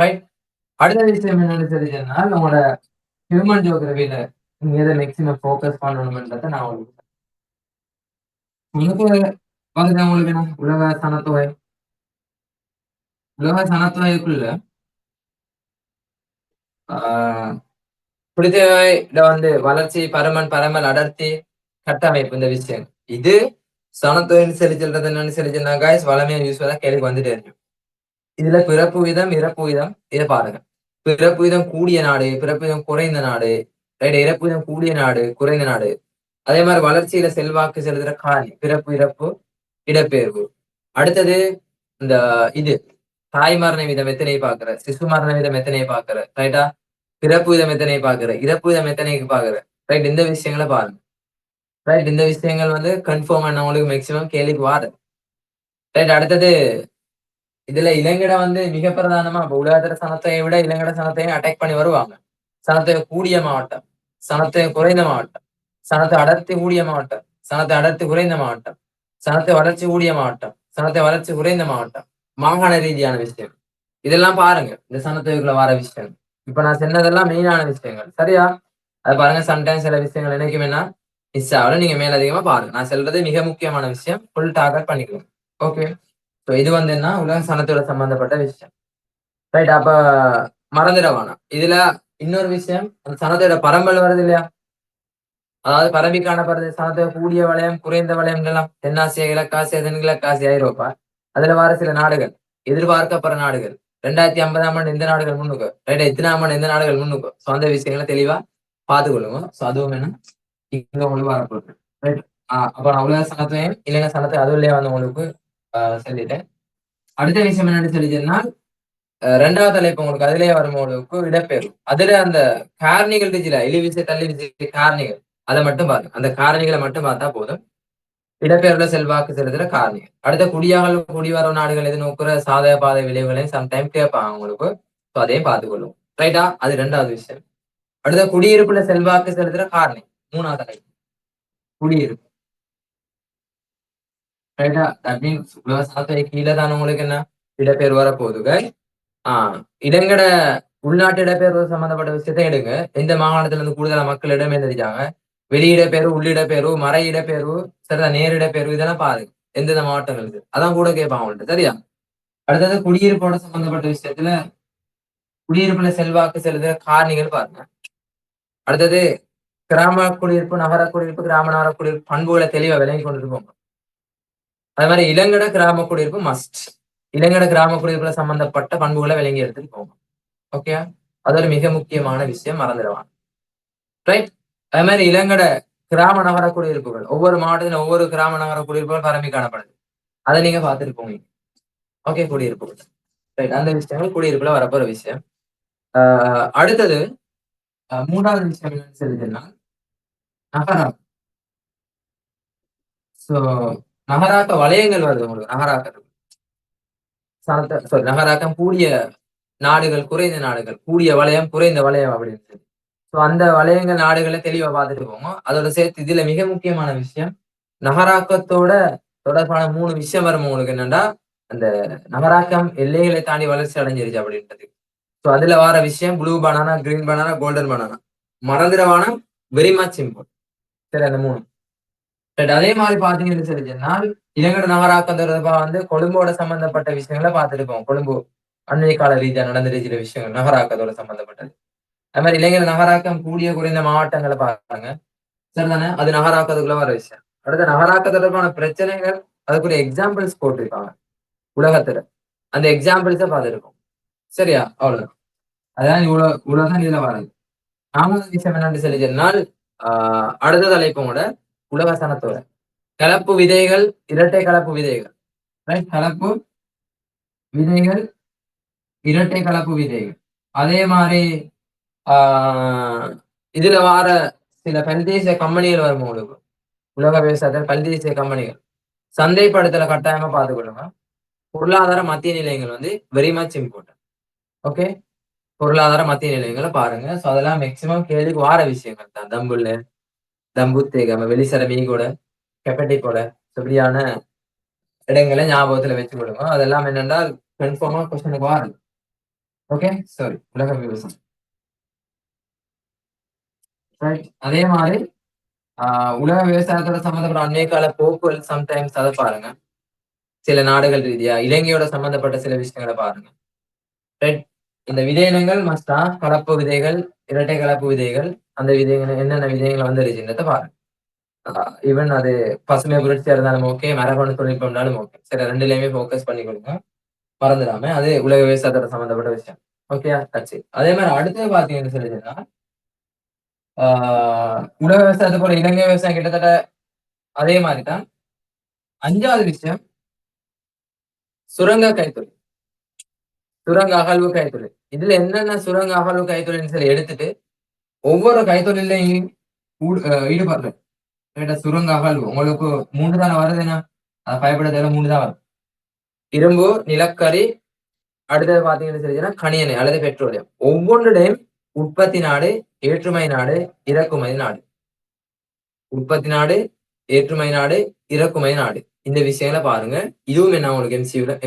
Right. அடுத்த விஷயம் என்னன்னு தெரிஞ்சதுன்னா, நம்மளோட ஹியூமன் ஜியோகிராஃபில நீங்க எத மேக்ஸிமம் ஃபோக்கஸ் பண்ணணும்ன்றத நான் உங்களுக்கு பாத்தீங்கன்னா உங்களுக்கு என்ன உலக சனத்தொகை உலக சனத்தொகைக்குள்ள ஆ பிடித்தவைல வளர்ச்சி, பருமன், பரமல், அடர்த்தி, கட்டமைப்பு இந்த விஷயம். இது சனத்தொகைன்னு சொல்லி சொல்றது என்னன்னு சொல்லி சொன்னா காய்ஸ் வளமையா யூஸ்வலா கேள்விக்கு வந்துட்டே இருக்கும். இதுல பிறப்பு வீதம், இறப்பு வீதம் இத பாருங்க. பிறப்பு வீதம் கூடிய நாடு, பிறப்பு வீதம் குறைந்த நாடு, ரைட் இறப்பு வீதம் கூடிய நாடு, குறைந்த நாடு. அதே மாரி வளர்ச்சியில செல்வாக்கு செலுத்துற காரணி, பிறப்பு, இறப்பு, இடப்பெயர்வு. அடுத்தது இந்த இது தாய் மரண வீதம் எத்தனை பார்க்கிற, சிசு மரண வீதம் எத்தனை பார்க்கிற, ரைட்டா? பிறப்பு வீதம் எத்தனை பார்க்கிற, இறப்பு வீதம் எத்தனைக்கு பார்க்கிற, ரைட் இந்த விஷயங்கள பாருங்க. ரைட் இந்த விஷயங்கள் கன்ஃபார்ம் பண்ணவங்களுக்கு மேக்ஸிமம் கேள்விக்கு வாராது. ரைட் அடுத்தது இதுல இலங்கை மிக பிரதானமா இப்ப உலகத்துல சனத்தையை விட இலங்கை சனத்தையும் அட்டாக் பண்ணி வருவாங்க. சனத்தொகை கூடிய மாவட்டம், சனத்தொகை குறைந்த மாவட்டம், சனத்தை அடர்த்தி கூடிய மாவட்டம், சனத்தை அடர்த்தி குறைந்த மாவட்டம், சனத்தை வளர்ச்சி கூடிய மாவட்டம், சனத்தை வளர்ச்சி குறைந்த மாவட்டம், மாகாண ரீதியான விஷயம். இதெல்லாம் பாருங்க இந்த சனத்தொகைக்குள்ள வர விஷயம். இப்ப நான் சொன்னதெல்லாம் மெயினான விஷயங்கள். சரியா? அது பாருங்க சம்டைம்ஸ் சில விஷயங்கள் என்னைக்கும் என்ன மிஸ் ஆகல. நீங்க மேலதிகமா பாருங்க. நான் சொல்றது மிக முக்கியமான விஷயம். ஃபுல் டார்கெட் பண்ணிக்கலாம். ஓகே. சோ இது என்ன உலக சனத்தோட சம்பந்தப்பட்ட விஷயம். ரைட் அப்ப மறந்துட வேணாம். இதுல இன்னொரு விஷயம் அந்த சனத்தோட பரம்பல் வருது இல்லையா? அதாவது பரம்பி காணப்படுறது சனத்தொகை கூடிய வளையம், குறைந்த வளையம்லாம் தென்னாசியா, கிழக்காசியா, தென்கிழக்காசியா, ஐரோப்பா. அதுல வர சில நாடுகள், எதிர்பார்க்கப்படுற நாடுகள். 2050ஆம் ஆண்டு எந்த நாடுகள் முன்னுக்கு, ரைட் எத்தனாம் ஆண்டு எந்த நாடுகள் முன்னுக்கு. சோ அந்த விஷயங்கள தெளிவா பார்த்துக்கொள்ளுங்க. சோ அதுவும் என்ன இங்க உங்களுக்கு வரப்போகுது. ரைட். அப்ப நான் உலக சனத்தையும், இலங்கை சனத்தை அதுலயே உங்களுக்கு சொல்லிட்டேன். அடுத்த விஷயம் என்னன்னு சொல்லிட்டேன்னா 2வது தலைப்பு உங்களுக்கு அதிலேயே வரும்போதுக்கு இடப்பெயர்வு. அதுல அந்த காரணிகள் இருக்குல்ல, இழிவிசை, தள்ளிவிசை காரணிகள். அத மட்டும் பாருங்க. அந்த காரணிகள மட்டும் பார்த்தா போதும். இடப்பெயர்வுல செல்வாக்கு செலுத்துற காரணிகள். அடுத்த குடிவரும் நாடுகள் எதிர்நோக்குற சாதக பாதை விளைவுகளையும் சம்டைம் கேட்பாங்க உங்களுக்கு. சோ அதையும் பார்த்துக்கொள்ளும். ரைட்டா? அது 2வது விஷயம். அடுத்த குடியிருப்புல செல்வாக்கு செலுத்துற காரணி. 3வது தலைப்பு. குடியிருப்பு. ரைட்டா? தட் மீன்ஸ் உலக சனத்தொகை கீழ தான உங்களுக்கு என்ன இடப்பெயர்வு வரப்போகுது. ஆ இடங்கட உள்நாட்டு இடப்பெயர்வு சம்பந்தப்பட்ட விஷயத்த எடுங்க. எந்த மாகாணத்துல இருந்து கூடுதலா மக்கள் இடம்பெயர்ந்திருக்காங்க. வெளியிடப்பெயர்வு, உள்ளிடப்பெயர்வு, மறை இடப்பெயர்வு, சரிதான் நேர் இடப்பெயர்வு இதெல்லாம் பாருங்க. எந்தெந்த மாவட்டங்களுக்கு. அதான் கூட கேட்பாங்க உங்கள்ட்ட. சரியா? அடுத்தது குடியிருப்போட சம்பந்தப்பட்ட விஷயத்துல குடியிருப்புல செல்வாக்கு செலுத்துற காரணிகள் பாருங்க. அடுத்தது கிராம குடியிருப்பு, நகர குடியிருப்பு, கிராம நகர குடியிருப்பு பண்புகளை தெளிவா விளங்கி கொண்டுட்டு போங்க. அது மாதிரி இளங்கட கிராம குடியிருப்பு மஸ்ட். இளங்கட கிராம குடியிருப்புல சம்பந்தப்பட்ட பண்புகளை விளங்கி எடுத்துட்டு போங்க. ஓகே அது ஒரு மிக முக்கியமான விஷயம் மறந்துடுவாங்க. ரைட் அது மாதிரி இளங்கட கிராம நகர குடியிருப்புகள் ஒவ்வொரு மாவட்டத்திலும் ஒவ்வொரு கிராம நகர குடியிருப்புகள் பரம்பி காணப்படுது. அதை நீங்க பார்த்துட்டு போங்க. ஓகே குடியிருப்புகள் ரைட் அந்த விஷயங்கள் குடியிருப்புல வரப்போற விஷயம். அடுத்தது 3வது விஷயம் என்னன்னு சொல்லிட்டுன்னா நகரம். சோ நகராக்க வலயங்கள் வருது உங்களுக்கு நகராக்கத்துக்கு. நகராக்கம் கூடிய நாடுகள், குறைந்த நாடுகள், கூடிய வலயம், குறைந்த வலயம் அப்படின்னு சொல்லி. சோ அந்த வலயங்கள் நாடுகள தெளிவா பார்த்துட்டு போங்க. அதோட சேர்த்து இதுல மிக முக்கியமான விஷயம், நகராக்கத்தோட தொடர்பான 3 விஷயம் வரும் உங்களுக்கு என்னன்னா, அந்த நகராக்கம் எல்லைகளை தாண்டி வளர்ச்சி அடைஞ்சிருச்சு அப்படின்றது. சோ அதுல வர விஷயம் blue banana, green banana, golden banana. மறந்துடவானா வெரி மச் இம்பார்ட்டன்ட். சரி அந்த 3. ரைட் அதே மாதிரி பார்த்தீங்கன்னு சொல்லி சொன்னால், இலங்கை நகராக்கம் தொடர்பா கொழும்போட சம்பந்தப்பட்ட விஷயங்கள பார்த்திருப்போம். கொழும்பு அண்மை கால ரீதியா நடந்திருக்கிற விஷயங்கள் நகராக்கத்தோட சம்பந்தப்பட்டது. அது மாதிரி இளைஞர் நகராக்கம் கூடிய குறைந்த மாவட்டங்களை பாருங்க. சரிதானே? அது நகராக்கத்துக்குள்ள வர விஷயம். அடுத்த நகராக்க தொடர்பான பிரச்சனைகள் அதுக்குரிய எக்ஸாம்பிள்ஸ் போட்டிருக்காங்க உலகத்துல. அந்த எக்ஸாம்பிள்ஸ பார்த்திருக்கோம். சரியா? அவ்வளவுதான். அதான் இவ்வளவுதான் இதுல வராது. 4வது விஷயம் என்னன்னு சொல்லி சொன்னால், அடுத்த தலைப்போட உலக சனத்தோட கலப்பு விதைகள், இரட்டை கலப்பு விதைகள். ரைட் கலப்பு விதைகள், இரட்டை கலப்பு விதைகள். அதே மாதிரி ஆ இதுல வார சில பல்தேசிய கம்பெனிகள் வரும் உங்களுக்கு. உலக விவசாயத்துல பல்தேசிய கம்பெனிகள். சந்தைப்படுத்தல கட்டாயமா பார்த்துக்கொள்ளுங்க. பொருளாதார மத்திய நிலையங்கள் வெரி மச் இம்பார்ட்டன்ட். ஓகே. பொருளாதார மத்திய நிலையங்கள பாருங்க. சோ அதெல்லாம் மேக்ஸிமம் கேள்விக்கு வார விஷயங்கள் தான். தம்புல்ல, தம்புத்தேகம, வெளிசர மீகோட, கெப்பட்டிக்கோட இப்படியான இடங்களை ஞாபகத்துல வச்சுக் கொள்ளுங்க. அதெல்லாம் என்னென்றால் கன்ஃபார்மா கொஸ்டினுக்கு வாரும். ஓகே, சாரி, உலக விவசாயம். ரைட். அதே மாதிரி உலக விவசாயத்தோட சம்பந்தப்பட்ட அண்மைய கால போக்குகள் சம்டைம்ஸ் அதை பாருங்க. சில நாடுகள் ரீதியா இலங்கையோட சம்பந்தப்பட்ட சில விஷயங்களை பாருங்க. ரைட். இந்த விதை இனங்கள் மஸ்டா கலப்பு விதைகள், இரட்டை கலப்பு விதைகள், அந்த விதைகள் என்னென்ன விதைகள் வந்துருச்சுன்றத பாருங்க. ஈவன் அது பசுமை புரட்சியா இருந்தாலும் ஓகே, மரபணு தொழில்நுட்பம் இருந்தாலும் ஓகே. சரி, ரெண்டுலயுமே ஃபோக்கஸ் பண்ணி கொடுங்க. மறந்துடாம. அது உலக விவசாயத்தோட சம்பந்தப்பட்ட விஷயம். ஓகேயா? That's it. அதே மாதிரி அடுத்தது பார்த்தீங்கன்னு சொல்லிச்சுன்னா, ஆ உலக விவசாயத்த போல இலங்கை விவசாயம் கிட்டத்தட்ட அதே மாரி தான். 5வது விஷயம் சுரங்க கைத்தொழில். சுரங்க அகழ்வு கைத்தொழில். இதுல என்னென்ன சுரங்க அகழ்வு கைத்தொழில்னு சொல்லி எடுத்துட்டு, ஒவ்வொரு கைத்தொழிலையும் ஈடுபடுறது. ரைட்டா? சுரங்க அகழ்வு. உங்களுக்கு 3 தான வருதுன்னா, பயப்பட தேவையில்ல, 3 தான் வரும். இரும்பு, நிலக்கரி, அடுத்தது பார்த்தீங்கன்னு சொல்லிச்சுன்னா, கனியெண்ணெய் அல்லது பெட்ரோலியம். ஒவ்வொன்றுடையும் உற்பத்தி நாடு, ஏற்றுமதி நாடு, இறக்குமதி நாடு. உற்பத்தி நாடு, ஏற்றுமதி நாடு, இறக்குமதி நாடு. இந்த விஷயங்கள பாருங்க. இதுவும் என்ன உங்களுக்கு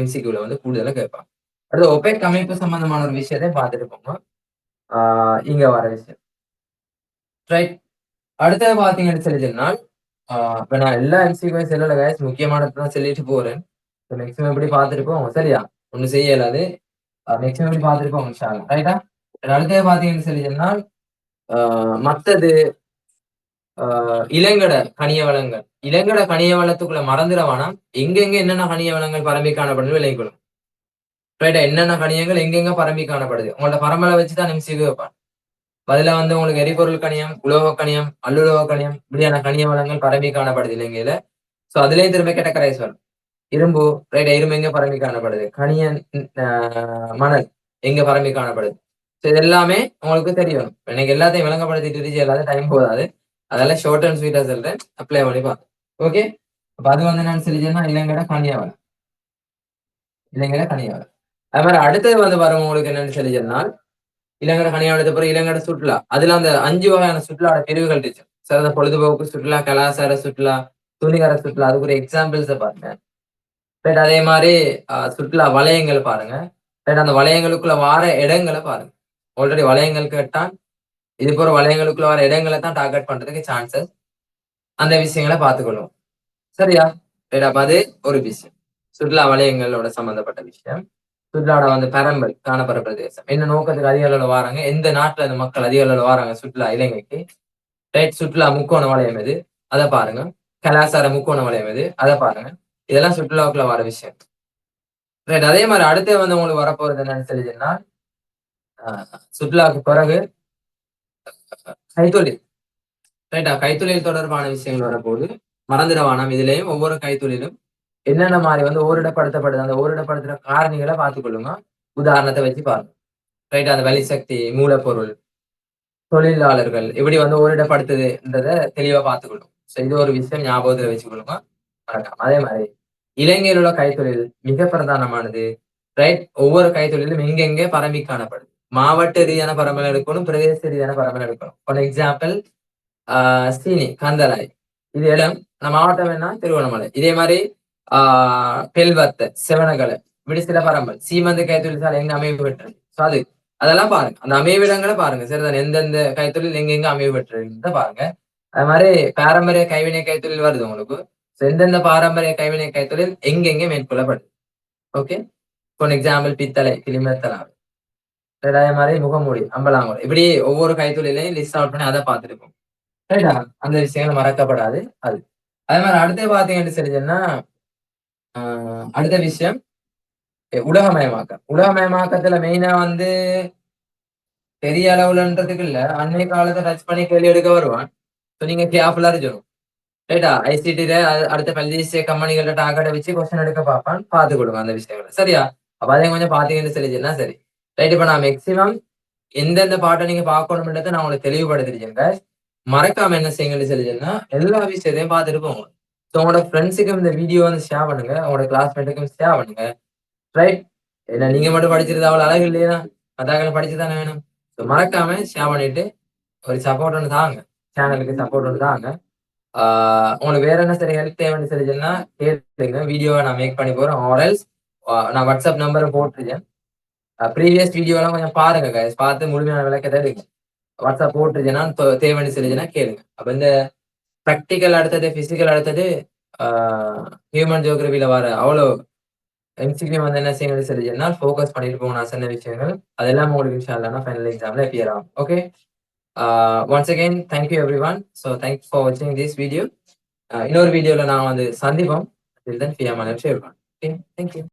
எம்சிக்யூல வந்து கூடுதலா கேட்பாங்க. அடுத்து ஒபெக் அமைப்பு சம்பந்தமான ஒரு விஷயத்தையும் பார்த்துட்டு போங்க. ஆ இங்க வர விஷயம். ரைட். அடுத்தது பார்த்தீங்கன்னு சொல்லி சொன்னால், இப்ப நான் எல்லா எம்சிக்யூவையும் சொல்லல கைஸ். முக்கியமானது தான் சொல்லிட்டு போறேன். மேக்ஸிமம் இப்படி பார்த்துட்டு போங்க. சரியா? ஒண்ணும் செய்ய இயலாது. மேக்ஸிமம் இப்படி பார்த்துட்டு போங்க இன்ஷா அல்லாஹ். ரைட்டா? அடுத்தது பார்த்தீங்கன்னு சொல்லி சொன்னால், ஆ மத்தது இளங்கட கனிய வளங்கள். இளங்கட கனிய வளத்துக்குள்ள மறந்துட வேணாம். எங்கெங்க என்னென்ன கனிய வளங்கள் பரம்பி காணப்படுதுன்னு விளங்கிக்கணும். ரைட்டா? என்னென்ன கனியங்கள் எங்கெங்க பரம்பி காணப்படுது. உங்களோட பரம்பலை வச்சு தான் எம்சிக்யூ வைப்பான். பதிலா வந்து உங்களுக்கு எரிபொருள் கனியம், உலோக கனியம், அல்லுலோக கனியம் இப்படியான கனிய வளங்கள் பரம்பி காணப்படுது இலங்கையில. சோ அதுலயும் திரும்ப கேட்டகரைஸ் வரும். இரும்பு, ரைட்டா? இரும்பு எங்க பரம்பி காணப்படுது? கனியன், மணல் எங்க பரம்பி காணப்படுது? சோ இது எல்லாமே உங்களுக்கு தெரியும். எனக்கு எல்லாத்தையும் விளங்கப்படுத்திட்டு எல்லாத்தையும் டைம் போதாது. அதெல்லாம் ஷார்ட் அண்ட் ஸ்வீட்டா சொல்றேன். அப்ளை பண்ணி பாருங்க. ஓகே. அப்ப அது வந்து என்னன்னு சொல்லிச்சுன்னா இலங்கையோட கனியாவளம். இலங்கையோட கனியாவளம். அது மாதிரி அடுத்தது வந்து வரும் உங்களுக்கு என்னன்னு சொல்லி சொன்னால், இலங்கை கனியாவளத்துக்கு பிறகு இலங்கை சுற்றுலா. அதுல அந்த 5 வகையான சுற்றுலா பிரிவுகள் இருந்துச்சு. சிறந்த பொழுதுபோக்கு சுற்றுலா, கலாச்சார சுற்றுலா, துணிகர சுற்றுலா. அதுக்கு ஒரு எக்ஸாம்பிள்ஸ பாருங்க. ரைட். அதே மாரி சுற்றுலா வலயங்கள் பாருங்க. ரைட். அந்த வலயங்களுக்குள்ள வார இடங்கள பாருங்க. ஆல்ரெடி வலயங்கள் கேட்டா, இது போற வலயங்களுக்குள்ள வர இடங்கள தான் டார்கெட் பண்றதுக்கு சான்சஸ். அந்த விஷயங்கள பார்த்துக்கணும். சரியா? ரைட். அப்ப அது ஒரு விஷயம். சுற்றுலா வலயங்களோட சம்பந்தப்பட்ட விஷயம். சுற்றுலாவோட வந்து பரம்பல் காணப்படுற பிரதேசம். என்ன நோக்கத்துக்கு அதிக அளவுல வாராங்க? எந்த நாட்டுல இந்த மக்கள் அதிக அளவுல வாராங்க சுற்றுலா இலங்கைக்கு? ரைட். சுற்றுலா முக்கோண வலயம் எது? அத பாருங்க. கலாசார முக்கோண வலயம் எது? அத பாருங்க. இதெல்லாம் சுற்றுலாவுக்குள்ள வர விஷயம். ரைட். அதே மாரி அடுத்து வந்து உங்களுக்கு வரப்போறது என்னன்னு சொல்லிச்சுன்னா, அ சுற்றுலாவுக்கு பிறகு கைத்தொழில். ரைட்டா? கைத்தொழில் தொடர்பான விஷயங்கள் வரப்போது. மறந்துட வேணாம். இதுலயும் ஒவ்வொரு கைத்தொழிலும் என்னென்ன மாரி வந்து ஓரிடப்படுத்தப்படுது. அந்த ஓரிடப்படுத்துற காரணிகள பார்த்துக் கொள்ளுங்க. உதாரணத்த வச்சு பாருங்க. ரைட்டா? அந்த வளிசக்தி, மூலப்பொருள், தொழிலாளர்கள் எப்படி வந்து ஓரிடப்படுத்துதுன்றத தெளிவா பார்த்துக்கணும். சோ இது ஒரு விஷயம் ஞாபகத்துல வச்சுக்கொள்ளுங்க. மறக்காம. அதே மாரி இலங்கையில் உள்ள கைத்தொழில் மிக பிரதானமானது. ரைட். ஒவ்வொரு கைத்தொழிலும் எங்கெங்கே பரம்பி காணப்படுது. மாவட்ட ரீதியான பரம்பல் எடுக்கணும். பிரதேச ரீதியான பரம்பல் எடுக்கணும். ஃபார் எக்ஸாம்பிள் சீனி, கந்தளாய். இது இடம். மாவட்டம் என்ன? திருவண்ணாமலை. இதே மாரி ஆ பெல்வத்த, செவனகல, இப்படி சில பரம்பல். சீமந்து கைத்தொழில் சாலை எங்க அமைவு பெற்றது. சோ அதெல்லாம் பாருங்க. அந்த அமைவிடங்கள பாருங்க. சரிதானே? எந்தெந்த கைத்தொழில் எங்கெங்க அமைவு பெற்றதுன்றத பாருங்க. அது மாரி பாரம்பரிய கைவினை கைத்தொழில் வருது உங்களுக்கு. சோ எந்தெந்த பாரம்பரிய கைவினை கைத்தொழில் எங்கெங்க மேற்கொள்ளப்படுது. ஓகே. ஃபார் எக்ஸாம்பிள் பித்தளை, கிளிமத்தலாம். அதே மாரி முகமூடி, அம்பலாங்கோல். இப்படி ஒவ்வொரு கைத்தொழிலையும் லிஸ்ட் அவுட் பண்ணி அத பார்த்துருப்போம். ரைட்டா? அந்த விஷயங்கள் மறக்கப்படாது அது. அதே மாரி அடுத்து பார்த்தீங்கன்னு சொல்லி சொன்னா, அ அடுத்த விஷயம் உலகமயமாக்கல். உலகமயமாக்கத்துல மெயினா வந்து பெரிய அளவுலன்றதுக்கு இல்ல. அண்மை காலத்த டச் பண்ணி கேள்வி எடுக்க வருவான். சோ நீங்க கேர்ஃபுல்லா இருக்கணும். ரைட்டா? ஐசிடில அடுத்த பல்தேசிய கம்பெனிகள்ட்ட டார்கெட்ட வச்சு கொஸ்டின் எடுக்க பார்ப்பான். பார்த்துக்கொள்ளுங்க அந்த விஷயங்கள. சரியா? அப்ப அதையும் கொஞ்சம் பார்த்தீங்கன்னு சொல்லி சொன்னா சரி. ரைட். இப்ப நான் மேக்ஸிமம் எந்தெந்த பாட்ட நீங்க பார்க்கணும்ன்றத நான் உங்களுக்கு தெளிவுபடுத்திருக்கேன் காய்ஸ். மறக்காம என்ன செய்யுங்கன்னு சொல்லி சொன்னா, எல்லா விஷயத்தையும் பார்த்துட்டு போங்க. சோ உங்களோட ஃப்ரெண்ட்ஸுக்கும் இந்த வீடியோ வந்து ஷேர் பண்ணுங்க. உங்களோட கிளாஸ்மேட்டுக்கும் ஷேர் பண்ணுங்க. ரைட். ஏன்னா நீங்க மட்டும் படிச்சிருந்தா அவ்வளவு அழகு இல்லையா? மத்தவங்களும் படிச்சு தானே வேணும். சோ மறக்காம ஷேர் பண்ணிட்டு ஒரு சப்போர்ட் ஒண்ணு தாங்க. சேனலுக்கு சப்போர்ட் ஒண்ணு தாங்க. ஆ உங்களுக்கு வேற என்ன சரி ஹெல்ப் தேவைன்னு சொல்லி சொன்னா கேளுங்க. வீடியோவ நான் மேக் பண்ணி போறேன். ஆர் எல்ஸ் நான் WhatsApp நம்பர போட்டுருக்கேன். ப்ரீவியஸ் வீடியோலாம் கொஞ்சம் பாருங்க கைஸ். பார்த்து முழுமையான விளக்கத்தை எடுங்க. வாட்ஸ்அப் போட்டுருச்சுன்னா தேவைன்னு சொல்லிச்சுன்னா கேளுங்க. அப்ப இந்த பிராக்டிகல் அடுத்தது, பிசிக்கல் அடுத்தது ஹியூமன் ஜியோகிராஃபில வர அவ்வளோ எம்சிக்யூ வந்து என்ன செய்யணும்னு சொல்லிச்சுன்னா ஃபோக்கஸ் பண்ணிட்டு போங்க. நான் சொன்ன விஷயங்கள் அதெல்லாம் உங்களுக்கு இன்ஷா அல்லாஹ் ஃபைனல் எக்ஸாம்ல அப்பியர் ஆகும். Okay. Once again thank you everyone. So thanks for வாட்சிங் திஸ் வீடியோ. இன்னொரு வீடியோல நான் வந்து சந்திப்போம். Till then, fi aman. Okay, thank you.